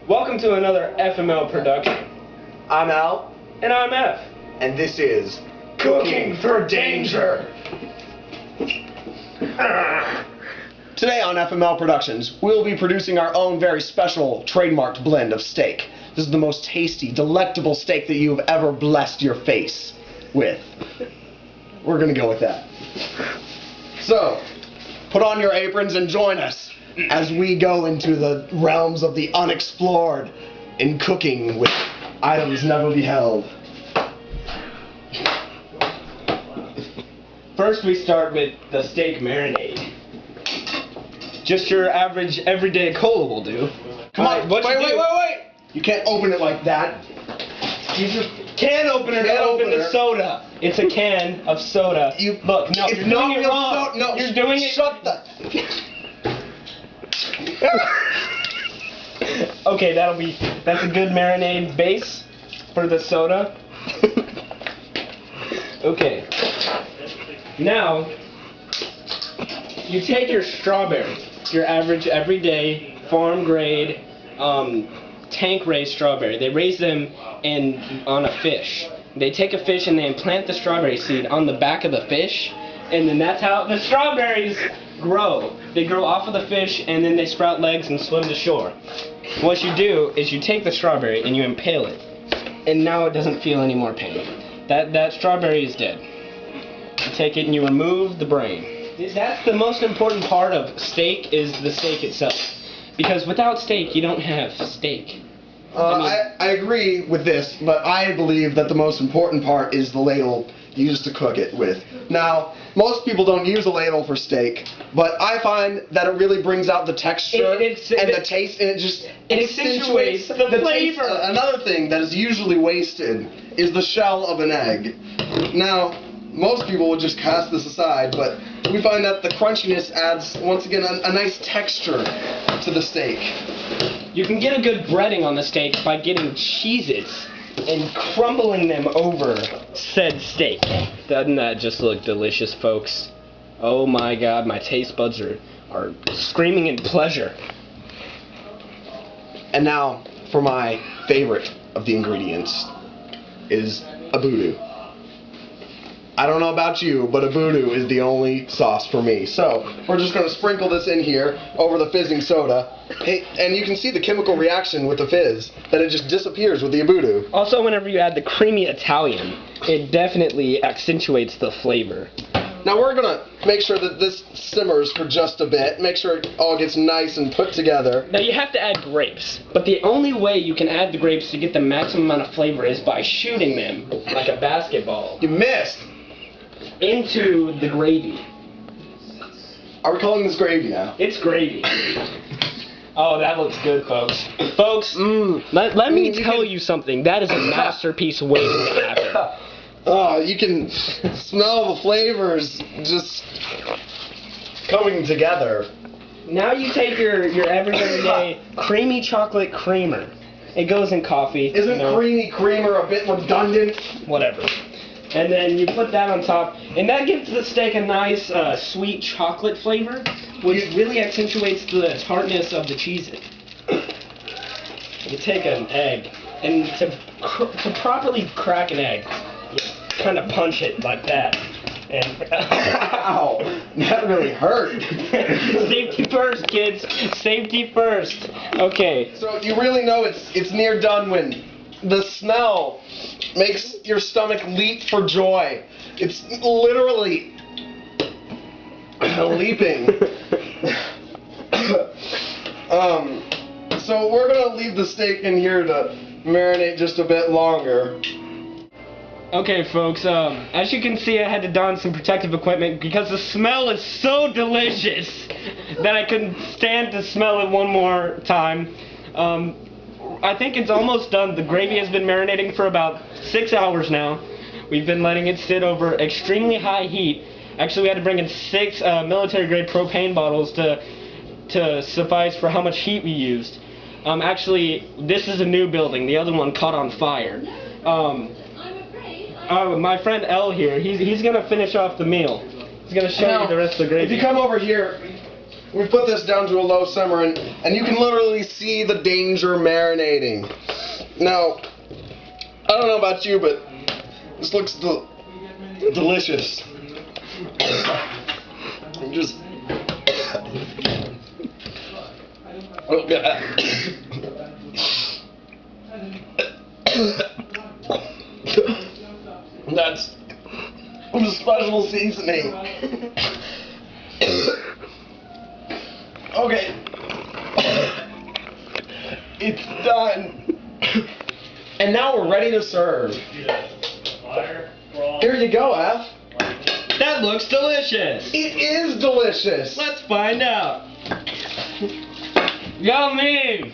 Welcome to another FML production. I'm Al. And I'm F. And this is Cooking for Danger. Today on FML Productions, we'll be producing our own very special trademarked blend of steak. This is the most tasty, delectable steak that you've ever blessed your face with. We're gonna go with that. So, put on your aprons and join us as we go into the realms of the unexplored in cooking with items never beheld. First we start with the steak marinade. Just your average everyday cola will do. Come on, wait. You can't open it like that. You just can opener to open the soda. It's a can of soda. Look, no, you're doing it wrong. No, you're doing it. Shut the. Okay, that's a good marinade base for the soda. Okay. Now, you take your strawberry, your average everyday farm grade tank raised strawberry. They raise them on a fish. They take a fish and they implant the strawberry seed on the back of the fish, and then that's how the strawberries grow. They grow off of the fish and then they sprout legs and swim to shore. What you do is you take the strawberry and you impale it, and now it doesn't feel any more pain. That strawberry is dead. You take it and you remove the brain. That's the most important part of steak, is the steak itself. Because without steak, you don't have steak. I agree with this, but I believe that the most important part is the ladle used to cook it with. Now, most people don't use a ladle for steak, but I find that it really brings out the texture and the taste, and it accentuates the flavor. Another thing that is usually wasted is the shell of an egg. Now, most people would just cast this aside, but we find that the crunchiness adds, once again, a nice texture to the steak. You can get a good breading on the steak by getting Cheez-Its and crumbling them over said steak. Doesn't that just look delicious, folks? Oh my god, my taste buds are screaming in pleasure. And now, for my favorite of the ingredients, is abudu. I don't know about you, but abudu is the only sauce for me. So, we're just going to sprinkle this in here over the fizzing soda. Hey, and you can see the chemical reaction with the fizz, that it just disappears with the abudu. Also, whenever you add the creamy Italian, it definitely accentuates the flavor. Now we're going to make sure that this simmers for just a bit, make sure it all gets nice and put together. Now you have to add grapes, but the only way you can add the grapes to get the maximum amount of flavor is by shooting them like a basketball. You missed! Into the gravy. Are we calling this gravy now? It's gravy. Oh, that looks good, folks. Folks, let me tell you something. That is a masterpiece waiting to happen. Oh, you can smell the flavors just coming together. Now you take your everyday creamy chocolate creamer. It goes in coffee. Isn't creamy creamer a bit redundant? Whatever. And then you put that on top, and that gives the steak a nice sweet chocolate flavor, which really accentuates the tartness of the Cheez-It. You take an egg, and to properly crack an egg, you kind of punch it like that. And ow, that really hurt. Safety first, kids. Safety first. Okay. So you really know it's near done when the smell makes your stomach leap for joy. It's literally leaping. So we're gonna leave the steak in here to marinate just a bit longer. Okay, folks, as you can see, I had to don some protective equipment because the smell is so delicious that I couldn't stand to smell it one more time. I think it's almost done. The gravy has been marinating for about 6 hours now. We've been letting it sit over extremely high heat. Actually, we had to bring in 6 military-grade propane bottles to suffice for how much heat we used. Actually, this is a new building. The other one caught on fire. My friend L here, he's gonna finish off the meal. He's gonna show you the rest of the gravy. If you come over here, we put this down to a low simmer, and you can literally see the danger marinating. Now, I don't know about you, but this looks delicious. I'm just... Oh, God. That's a special seasoning. Okay. It's done. And now we're ready to serve. Here you go, F. That looks delicious. It is delicious. Let's find out. Yummy.